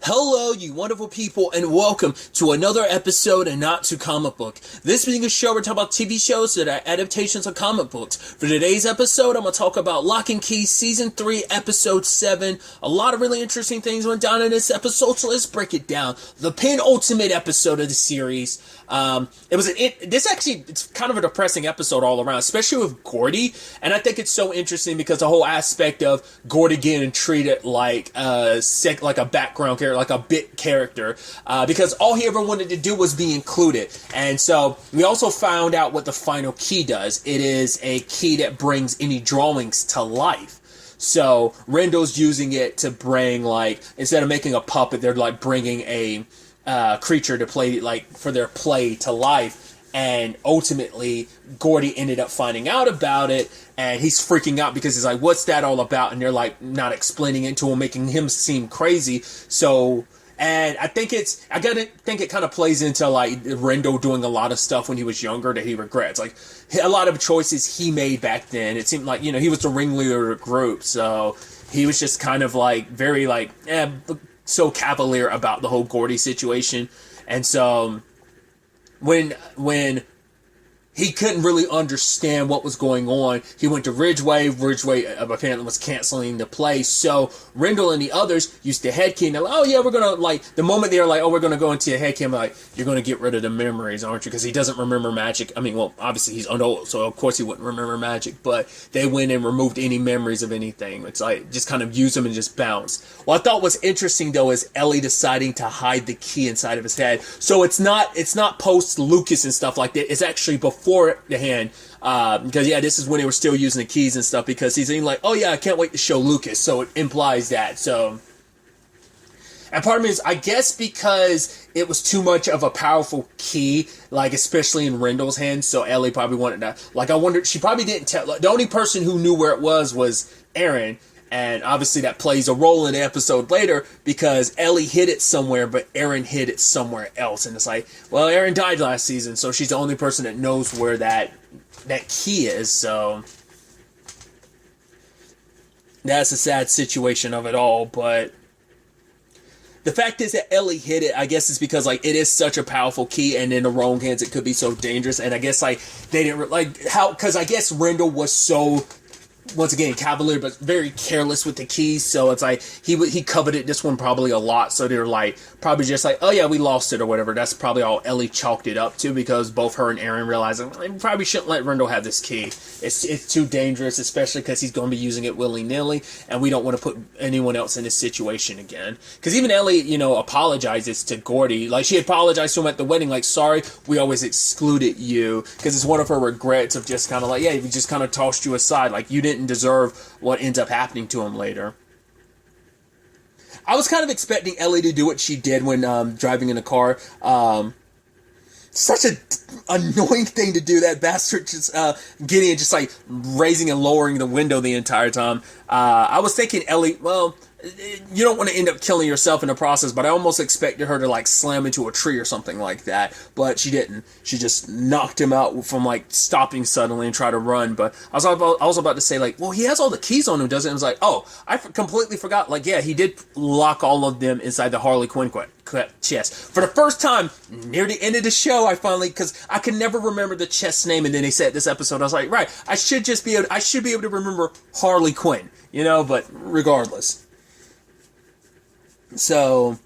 Hello, you wonderful people, and welcome to another episode of Not to Comic Book. This being a show, we're talking about TV shows that are adaptations of comic books. For today's episode, I'm going to talk about Locke and Key Season 3, Episode 7. A lot of really interesting things went down in this episode, so let's break it down. The penultimate episode of the series. It's kind of a depressing episode all around, especially with Gordy, and I think it's so interesting because the whole aspect of Gordy getting treated like a background character, like a bit character, because all he ever wanted to do was be included. And so we also found out what the final key does. It is a key that brings any drawings to life. So Rendell's using it to bring, like, instead of making a puppet, they're like bringing a creature to play, like, for their play to life. And ultimately, Gordy ended up finding out about it, and he's freaking out because he's like, what's that all about? And they're like not explaining it to him, making him seem crazy. So, and I gotta think it kind of plays into like Rendell doing a lot of stuff when he was younger that he regrets. Like a lot of choices he made back then. It seemed like, he was the ringleader of the group, so he was just kind of like very like so cavalier about the whole Gordy situation. And so when he couldn't really understand what was going on, he went to Ridgeway. Ridgeway apparently was canceling the play, so Rendell and the others used the head key, and they're like, oh yeah, we're gonna, like, the moment they're like, oh, we're gonna go into the head key, I'm like, you're gonna get rid of the memories, aren't you? Because he doesn't remember magic. I mean, well, obviously he's old, so of course he wouldn't remember magic, but they went and removed any memories of anything. It's like, just kind of use them and just bounce. What I thought was interesting, though, is Ellie deciding to hide the key inside of his head. So it's not post Lucas and stuff like that. It's actually before the hand, because this is when they were still using the keys and stuff, because he's like, oh yeah, I can't wait to show Lucas, so it implies that. So, and part of me is, I guess because it was too much of a powerful key, like especially in Rendell's hands, so Ellie probably wanted to, like, I wonder, she probably didn't tell, like, the only person who knew where it was Aaron. And obviously that plays a role in the episode later, because Ellie hid it somewhere, but Aaron hid it somewhere else. And it's like, well, Aaron died last season, so she's the only person that knows where that key is. So that's a sad situation of it all. But the fact is that Ellie hid it, I guess it's because, like, it is such a powerful key, and in the wrong hands it could be so dangerous. And I guess, like, they didn't, like, how, because I guess Rendell was so, once again, cavalier, but very careless with the keys, so it's like, he coveted this one probably a lot, so they're like, probably just like, oh yeah, we lost it or whatever. That's probably all Ellie chalked it up to, because both her and Aaron realized, we probably shouldn't let Rendell have this key. It's too dangerous, especially because he's going to be using it willy-nilly, and we don't want to put anyone else in this situation again. Because even Ellie, apologizes to Gordy. Like, she apologized to him at the wedding, like, sorry, we always excluded you, because it's one of her regrets of just kind of like, yeah, we just kind of tossed you aside, like, you didn't deserve what ends up happening to him later. I was kind of expecting Ellie to do what she did when driving in a car. Such an annoying thing to do, that bastard just getting and just like raising and lowering the window the entire time. I was thinking Ellie, well, you don't want to end up killing yourself in the process, but I almost expected her to like slam into a tree or something like that, but she didn't. She just knocked him out from like stopping suddenly and try to run. But I was about to say, like, well, he has all the keys on him, doesn't it? I was like, oh, I completely forgot. Like, yeah, he did lock all of them inside the Harley Quinn chest. For the first time near the end of the show, I finally, because I could never remember the chest's name, and then they said this episode, I was like, right, I should be able to remember Harley Quinn, but regardless. So,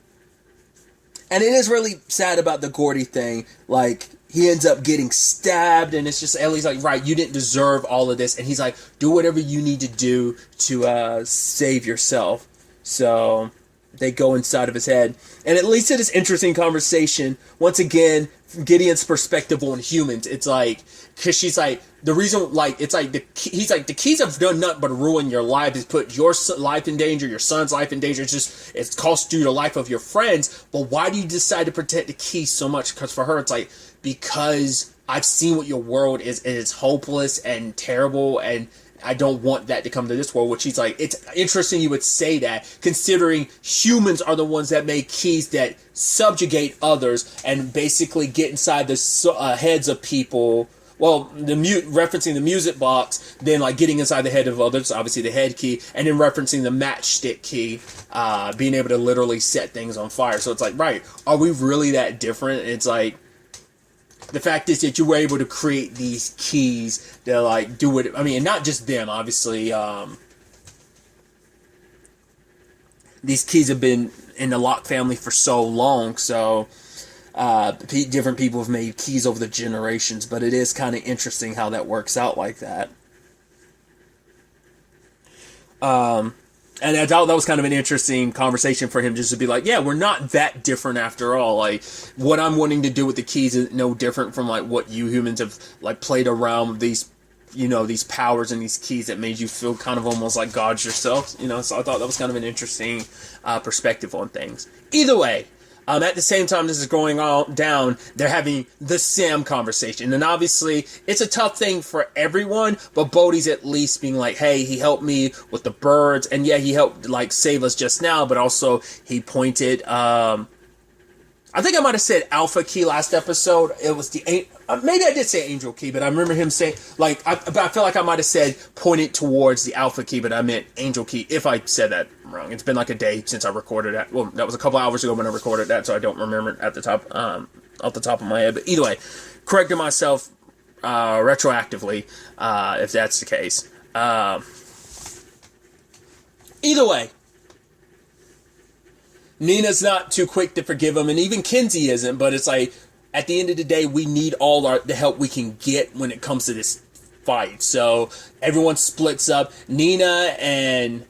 and it is really sad about the Gordy thing. Like, he ends up getting stabbed, and it's just, Ellie's like, right, you didn't deserve all of this. And he's like, do whatever you need to do to save yourself. So they go inside of his head. And it leads to this interesting conversation. Once again, Gideon's perspective on humans. It's like, because she's like, the reason, like, it's like, he's like, the keys have done nothing but ruin your life. It's put your life in danger, your son's life in danger. It's cost you the life of your friends. But why do you decide to protect the keys so much? Because for her, it's like, because I've seen what your world is, and it's hopeless and terrible, and I don't want that to come to this world. Which he's like, it's interesting you would say that, considering humans are the ones that make keys that subjugate others and basically get inside the heads of people well, referencing the music box, then like getting inside the head of others, obviously the head key, and then referencing the matchstick key, being able to literally set things on fire. So it's like, right, are we really that different? It's like, the fact is that you were able to create these keys that like do it. I mean, and not just them, obviously. These keys have been in the Locke family for so long, so different people have made keys over the generations, but it is kind of interesting how that works out like that. And I thought that was kind of an interesting conversation for him, just to be like, yeah, we're not that different after all. Like, what I'm wanting to do with the keys is no different from like what you humans have like played around with these, you know, these powers and these keys that made you feel kind of almost like gods yourself, you know. So I thought that was kind of an interesting perspective on things. Either way, at the same time this is going on down, they're having the Sam conversation. And obviously, it's a tough thing for everyone, but Bodhi's at least being like, hey, he helped me with the birds. And yeah, he helped, like, save us just now, but also he pointed, I think I might have said Alpha Key last episode. It was the, maybe I did say Angel Key, but I remember him saying, like, but I feel like I might have said pointed towards the Alpha Key, but I meant Angel Key, if I said that wrong. It's been like a day since I recorded that. Well, that was a couple hours ago when I recorded that, so I don't remember it at the top, off the top of my head. But either way, correcting myself retroactively, if that's the case. Either way, Nina's not too quick to forgive him, and even Kinsey isn't, but it's like, at the end of the day, we need all the help we can get when it comes to this fight. So everyone splits up. Nina and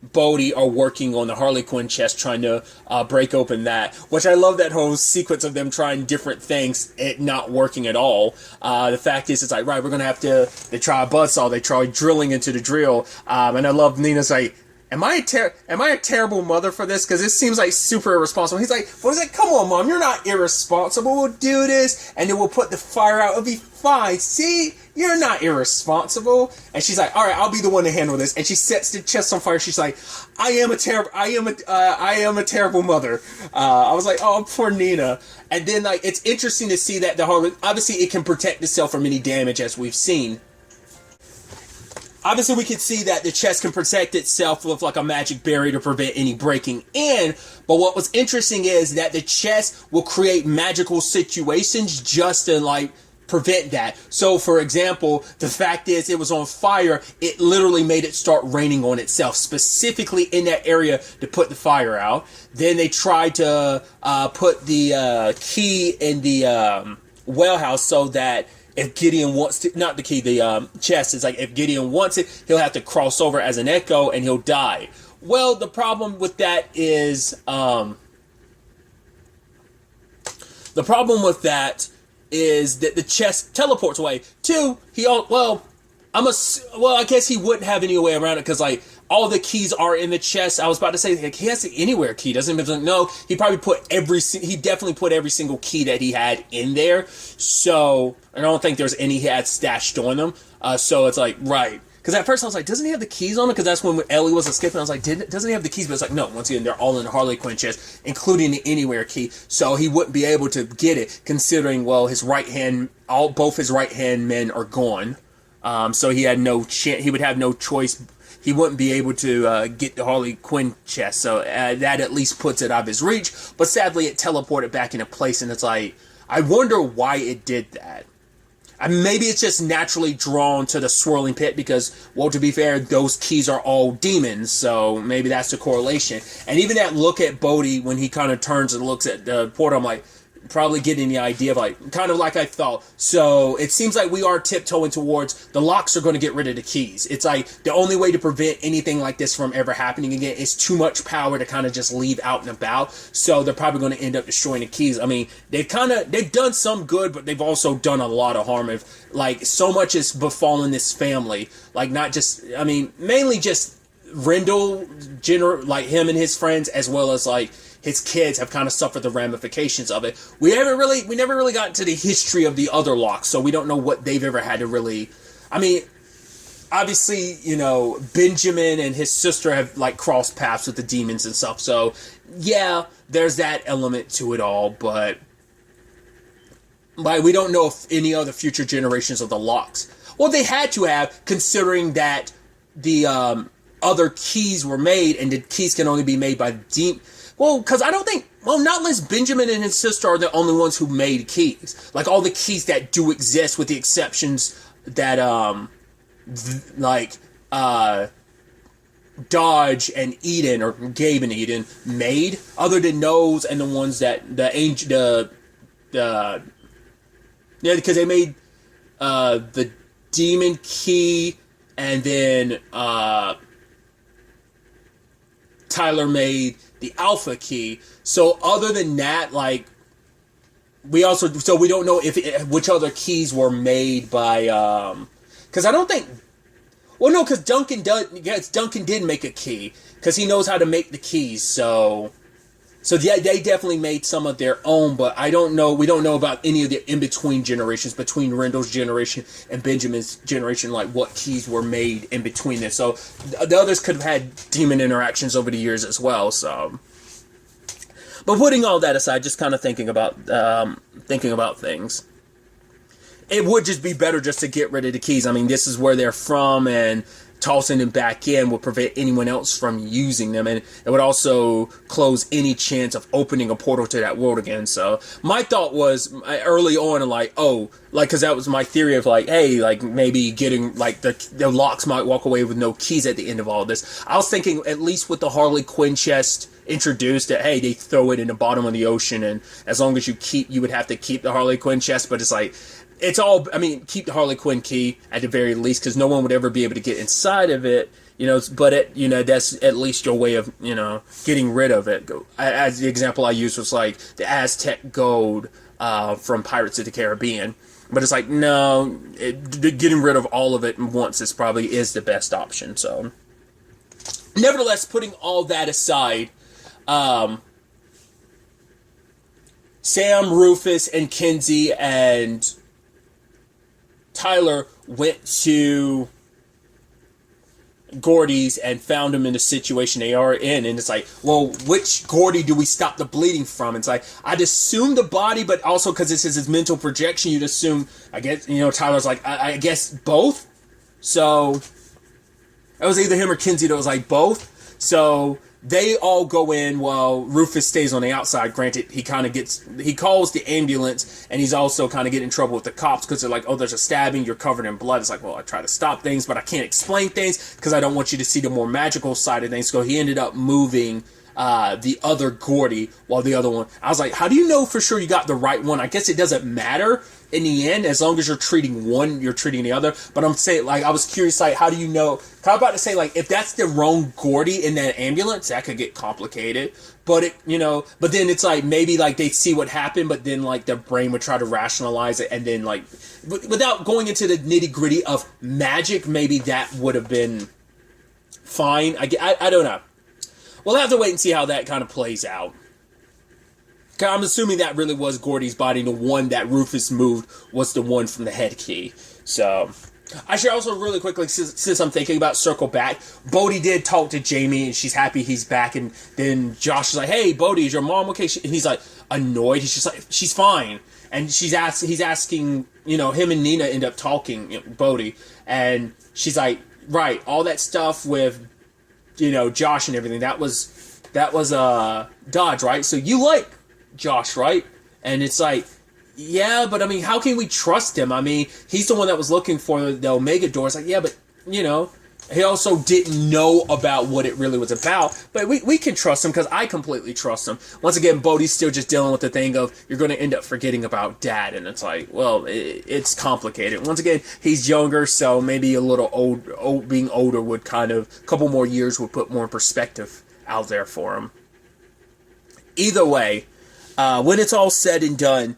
Bodhi are working on the Harley Quinn chest, trying to break open that, which I love that whole sequence of them trying different things, it not working at all. The fact is, it's like, right, we're going to have to, they try a buzzsaw, they try drilling into the drill, and I love Nina's like, Am I a terrible mother for this? Because this seems like super irresponsible. He's like, what is it? Come on, Mom, you're not irresponsible. We'll do this, and then we'll put the fire out. It'll be fine. See, you're not irresponsible. And she's like, all right, I'll be the one to handle this. And she sets the chest on fire. She's like, I am a terrible mother. I was like, oh, poor Nina. And then like, it's interesting to see that the Harley, obviously, it can protect itself from any damage, as we've seen. Obviously, we can see that the chest can protect itself with like a magic barrier to prevent any breaking in. But what was interesting is that the chest will create magical situations just to like prevent that. So, for example, the fact is it was on fire. It literally made it start raining on itself, specifically in that area to put the fire out. Then they tried to put the key in the well house so that if Gideon wants to, not the key, the chest, is like if Gideon wants it, he'll have to cross over as an echo and he'll die. Well, the problem with that is, that the chest teleports away. Two, I guess he wouldn't have any way around it because like all the keys are in the chest. I was about to say like, he has the anywhere key, doesn't he? No, he probably he definitely put every single key that he had in there. So I don't think there's any he had stashed on him. So it's like, right. Because at first I was like, doesn't he have the keys on him? Because that's when Ellie was escaping. I was like, doesn't he have the keys? But it's like, no, once again, they're all in the Harley Quinn chest, including the anywhere key. So he wouldn't be able to get it, considering, well, both his right hand men are gone. So he had no chance. He would have no choice. He wouldn't be able to get the Harley Quinn chest. So that at least puts it out of his reach. But sadly, it teleported back into place, and it's like, I wonder why it did that. Maybe it's just naturally drawn to the swirling pit because, well, to be fair, those keys are all demons, so maybe that's the correlation. And even that look at Bodhi when he kind of turns and looks at the portal, I'm like, probably getting the idea of like, kind of like I thought. So it seems like we are tiptoeing towards the Locks are going to get rid of the keys. It's like the only way to prevent anything like this from ever happening again is too much power to kind of just leave out and about. So they're probably going to end up destroying the keys. I mean, they've done some good, but they've also done a lot of harm. If like so much has befallen this family, like not just, I mean, mainly just Rendell, like him and his friends, as well as like his kids have kind of suffered the ramifications of it. We never really got into the history of the other Locks, so we don't know what they've ever had to really. I mean, obviously, you know, Benjamin and his sister have like crossed paths with the demons and stuff. So yeah, there's that element to it all, but Like, we don't know if any other future generations of the Locks. Well, they had to have, considering that the other keys were made, and the keys can only be made by demon. Well, because I don't think, well, not unless Benjamin and his sister are the only ones who made keys. Like, all the keys that do exist, with the exceptions that, Dodge and Eden, or Gabe and Eden, made, other than those and the ones that yeah, because they made the demon key, and then Tyler made the alpha key. So other than that, like, we don't know which other keys were made by because I don't think. Well, no, because Duncan did make a key, because he knows how to make the keys. So yeah, they definitely made some of their own, but I don't know. We don't know about any of the in-between generations, between Rendell's generation and Benjamin's generation, like what keys were made in between this. So the others could have had demon interactions over the years as well. So, but putting all that aside, just kind of thinking about things. It would just be better just to get rid of the keys. I mean, this is where they're from, and tossing them back in would prevent anyone else from using them, and it would also close any chance of opening a portal to that world again. So my thought was early on, because that was my theory of like, hey, like maybe getting like the Locks might walk away with no keys at the end of all this. I was thinking at least with the Harley Quinn chest introduced, that hey, they throw it in the bottom of the ocean, and as long as you would have to keep the Harley Quinn chest, but it's like, it's all, I mean, keep the Harley Quinn key at the very least, because no one would ever be able to get inside of it, but that's at least your way of, getting rid of it. As the example I used was like the Aztec gold from Pirates of the Caribbean. But it's like, no, getting rid of all of it once is the best option. So, nevertheless, putting all that aside, Sam, Rufus, and Kinsey, and Tyler went to Gordy's and found him in the situation they are in, and it's like, well, which Gordy do we stop the bleeding from? It's like, I'd assume the body, but also because this is his mental projection, you'd assume, I guess, Tyler's like, I guess both. So it was either him or Kinsey that was like both. So they all go in while Rufus stays on the outside. Granted, he calls the ambulance, and he's also kind of getting in trouble with the cops because they're like, oh, there's a stabbing, you're covered in blood. It's like, well, I try to stop things, but I can't explain things because I don't want you to see the more magical side of things. So he ended up moving the other Gordy, while the other one, I was like, how do you know for sure you got the right one? I guess it doesn't matter in the end, as long as you're treating one, you're treating the other. But I'm saying, like, I was curious, like, how do you know? I'm about to say, like, if that's the wrong Gordy in that ambulance, that could get complicated. But but then it's like, maybe like they see what happened, but then like their brain would try to rationalize it, and then like, without going into the nitty gritty of magic, maybe that would have been fine. I don't know. We'll have to wait and see how that kind of plays out. I'm assuming that really was Gordy's body. The one that Rufus moved was the one from the head key. So, I should also really quickly, since I'm thinking about circle back, Bodhi did talk to Jamie, and she's happy he's back. And then Josh is like, hey, Bodhi, is your mom okay? And he's like, annoyed. He's just like, she's fine. And he's asking, him and Nina end up talking, Bodhi. And she's like, right, all that stuff with, Josh and everything, that was Dodge, right? So you like Josh, right? And it's like, yeah, but I mean, how can we trust him? I mean, he's the one that was looking for the Omega door. It's like, yeah, but, he also didn't know about what it really was about. But we can trust him, because I completely trust him. Once again, Bodhi's still just dealing with the thing of, you're going to end up forgetting about Dad. And it's like, well, it's complicated. Once again, he's younger, so maybe a little being older would kind of, a couple more years would put more perspective out there for him. Either way, when it's all said and done,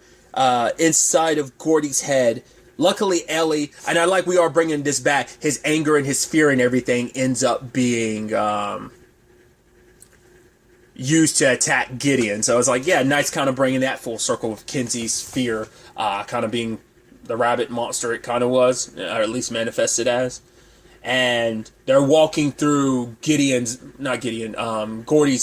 inside of Gordy's head, luckily Ellie, and we are bringing this back, his anger and his fear and everything ends up being used to attack Gideon. So it's like, yeah, nice kind of bringing that full circle with Kinsey's fear kind of being the rabbit monster it kind of was, or at least manifested as. and they're walking through Gordy's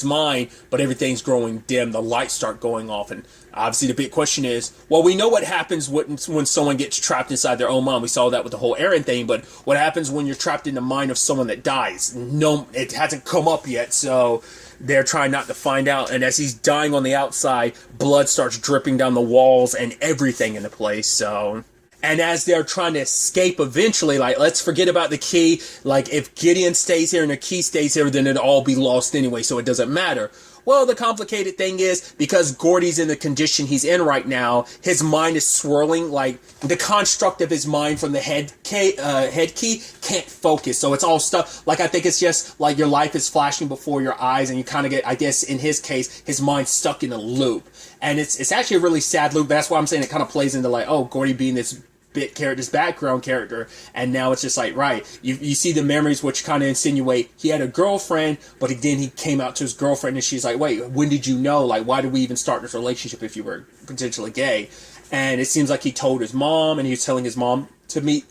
mind, but everything's growing dim. The lights start going off, and obviously the big question is, well, we know what happens when someone gets trapped inside their own mind. We saw that with the whole Aaron thing, but what happens when you're trapped in the mind of someone that dies? No, it hasn't come up yet, so they're trying not to find out. And as he's dying on the outside, blood starts dripping down the walls and everything in the place, so... And as they're trying to escape eventually, like, let's forget about the key. Like, if Gideon stays here and the key stays here, then it'll all be lost anyway, so it doesn't matter. Well, the complicated thing is, because Gordy's in the condition he's in right now, his mind is swirling. Like, the construct of his mind from the head key can't focus. So it's all stuff. Like, I think it's just like your life is flashing before your eyes, and you kind of get, I guess, in his case, his mind's stuck in a loop. And it's actually a really sad loop. That's why I'm saying it kind of plays into, like, oh, Gordy being this this background character, and now it's just like, right, you see the memories which kind of insinuate he had a girlfriend, but then he came out to his girlfriend and she's like, wait, when did you know? Like, why did we even start this relationship if you were potentially gay? And it seems like he told his mom, and he was telling his mom to meet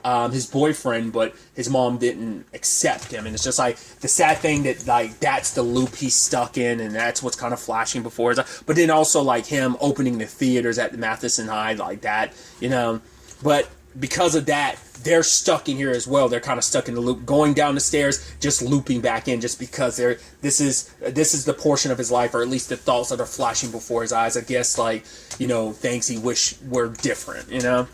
his boyfriend, but his mom didn't accept him. And it's just like the sad thing that, like, that's the loop he's stuck in, and that's what's kind of flashing before his eyes. But then also, like, him opening the theaters at the Matheson High, like that, you know. But because of that, they're stuck in here as well. They're kind of stuck in the loop, going down the stairs, just looping back in, just because this is the portion of his life, or at least the thoughts that are flashing before his eyes. I guess, like, you know, things he wish were different, you know?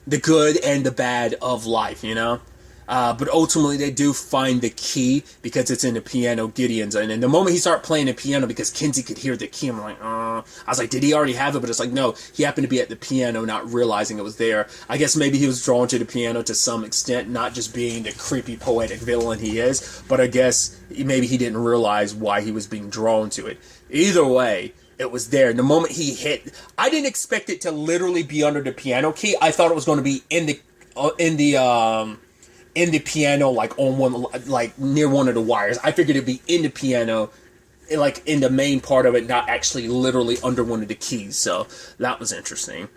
The good and the bad of life, you know? But ultimately, they do find the key because it's in the piano Gideon's. And the moment he started playing the piano, because Kinsey could hear the key, I'm like, I was like, did he already have it? But it's like, no, he happened to be at the piano, not realizing it was there. I guess maybe he was drawn to the piano to some extent, not just being the creepy, poetic villain he is, but I guess maybe he didn't realize why he was being drawn to it. Either way, it was there. And the moment he hit, I didn't expect it to literally be under the piano key. I thought it was going to be in the piano, like on one, like near one of the wires. I figured it'd be in the piano, like in the main part of it, not actually literally under one of the keys. So that was interesting.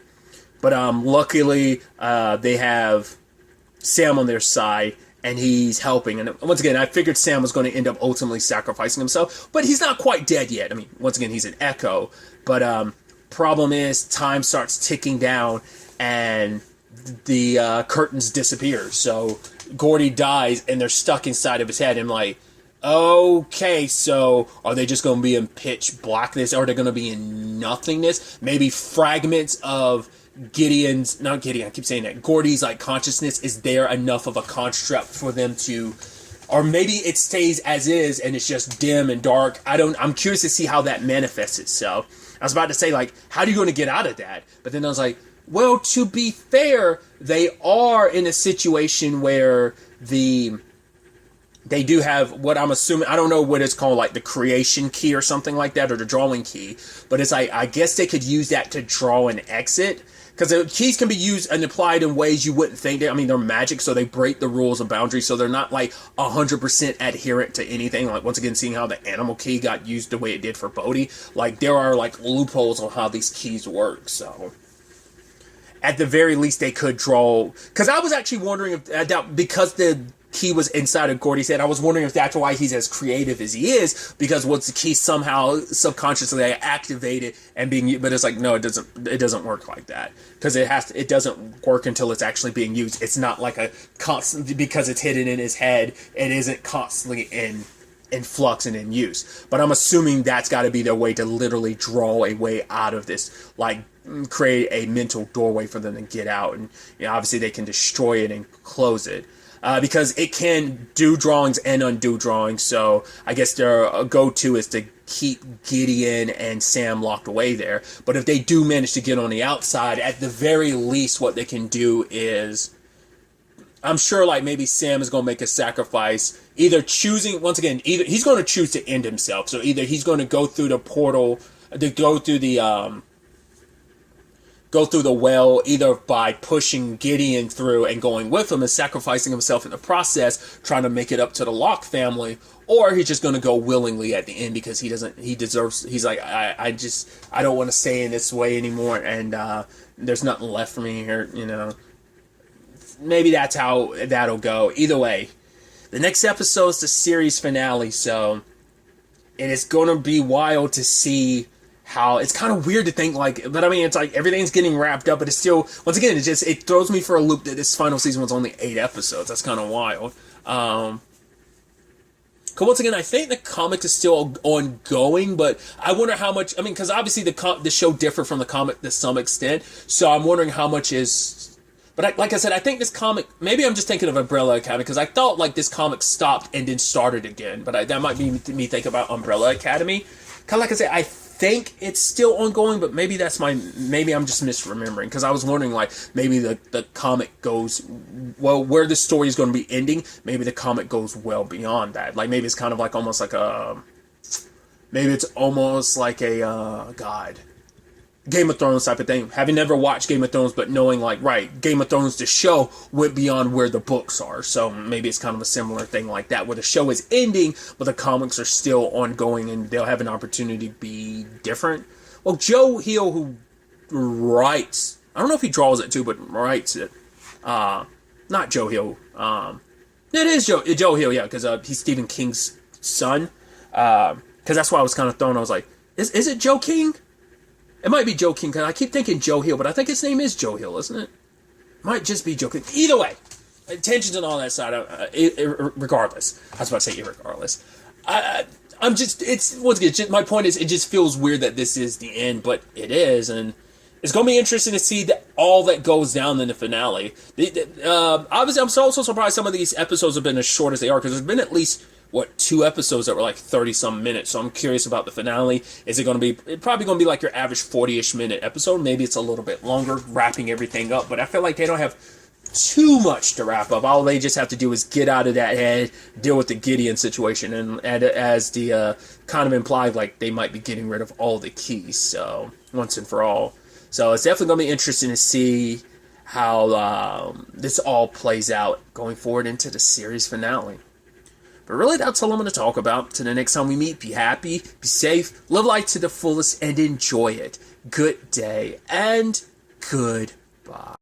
But luckily, they have Sam on their side, and he's helping. And once again, I figured Sam was going to end up ultimately sacrificing himself, but he's not quite dead yet. I mean, once again, he's an Echo. But problem is, time starts ticking down, and the curtains disappear. So Gordy dies, and they're stuck inside of his head. And I'm like, okay, so are they just going to be in pitch blackness? Or are they going to be in nothingness? Maybe fragments of Gordy's, like, consciousness is there enough of a construct for them to, or maybe it stays as is and it's just dim and dark. I'm curious to see how that manifests itself. I was about to say, like, how are you going to get out of that? But then I was like, well, to be fair, they are in a situation where they do have what I'm assuming, I don't know what it's called, like the creation key or something like that, or the drawing key, but it's like, I guess they could use that to draw an exit, because the keys can be used and applied in ways you wouldn't think. I mean, they're magic, so they break the rules of boundaries, so they're not like 100% adherent to anything. Like, once again, seeing how the animal key got used the way it did for Bodhi, like, there are like loopholes on how these keys work, so at the very least, they could draw. Because I was actually wondering if, because the key was inside of Gordy's head, I was wondering if that's why he's as creative as he is. Because once the key somehow subconsciously activated and being, but it's like, no, it doesn't work like that. Because it doesn't work until it's actually being used. It's not like a constant, because it's hidden in his head. It isn't constantly in flux and in use. But I'm assuming that's got to be their way to literally draw a way out of this, like, create a mental doorway for them to get out. And, you know, obviously they can destroy it and close it, because it can do drawings and undo drawings. So I guess their go-to is to keep Gideon and Sam locked away there. But if they do manage to get on the outside, at the very least what they can do is, I'm sure, like, maybe Sam is going to make a sacrifice, either choosing, once again, either he's going to choose to end himself. So either he's going to go through the portal, go through the well, either by pushing Gideon through and going with him and sacrificing himself in the process, trying to make it up to the Locke family, or he's just going to go willingly at the end because he's like, I don't want to stay in this way anymore, and there's nothing left for me here, you know. maybe that's how that'll go. Either way, the next episode is the series finale, so and it's gonna be wild to see how it's kind of weird to think like, but I mean, it's like everything's getting wrapped up, but it's still, once again, it throws me for a loop that this final season was only 8 episodes. That's kind of wild. Cause once again, I think the comic is still ongoing, but I wonder how much. I mean, because obviously the show differed from the comic to some extent, so I'm wondering how much is. But like I said, I think this comic. Maybe I'm just thinking of Umbrella Academy because I thought like this comic stopped and then started again. But that might be me thinking about Umbrella Academy. Kind of like I said, I think it's still ongoing, but maybe maybe I'm just misremembering because I was wondering like maybe the comic goes where the story is going to be ending. Maybe the comic goes well beyond that. Like maybe it's kind of like almost like a God. Game of Thrones type of thing. Having never watched Game of Thrones, but knowing like, right, Game of Thrones, the show went beyond where the books are. So maybe it's kind of a similar thing like that, where the show is ending, but the comics are still ongoing and they'll have an opportunity to be different. Well, Joe Hill, who writes, I don't know if he draws it too, but writes it. Not Joe Hill. It is Joe Hill, yeah, because he's Stephen King's son. Because that's why I was kind of thrown. I was like, is it Joe King? It might be Joe King, because I keep thinking Joe Hill, but I think his name is Joe Hill, isn't it? Might just be Joe King. Either way, tensions and all that side, regardless. I was about to say irregardless. I'm just, it's, once again, my point is, it just feels weird that this is the end, but it is, and it's going to be interesting to see all that goes down in the finale. Obviously, I'm also surprised some of these episodes have been as short as they are, because there's been at least 2 episodes that were like 30-some minutes, so I'm curious about the finale. Is it going to be, it's probably going to be like your average 40-ish minute episode, maybe it's a little bit longer, wrapping everything up, but I feel like they don't have too much to wrap up. All they just have to do is get out of that head, deal with the Gideon situation, and as the kind of implied, like they might be getting rid of all the keys, so once and for all. So it's definitely going to be interesting to see how this all plays out going forward into the series finale. But really, that's all I'm going to talk about. Till the next time we meet, be happy, be safe, live life to the fullest, and enjoy it. Good day, and goodbye.